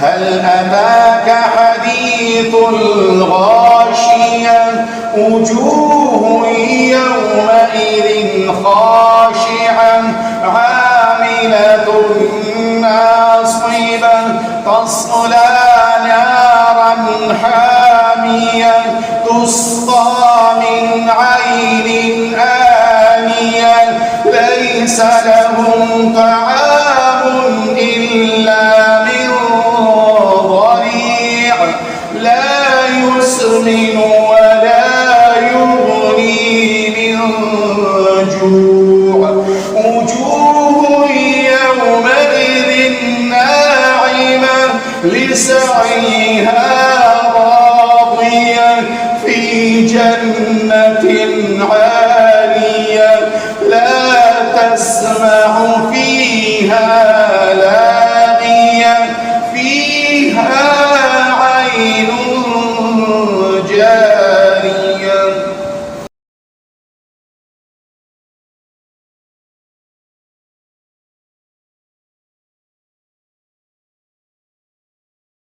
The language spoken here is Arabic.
هل أتاك حديث الغاشية وجوه يومئذ خاشعة عاملة ناصبة تصلى نارا حامية تسقى من عين آنية ليس لهم طعام إلا من ضريع لا يسمن ولا يغني من جوع وجوه يومئذ ناعمة لسعيها راضية في جنة عالية لا تسمع فيها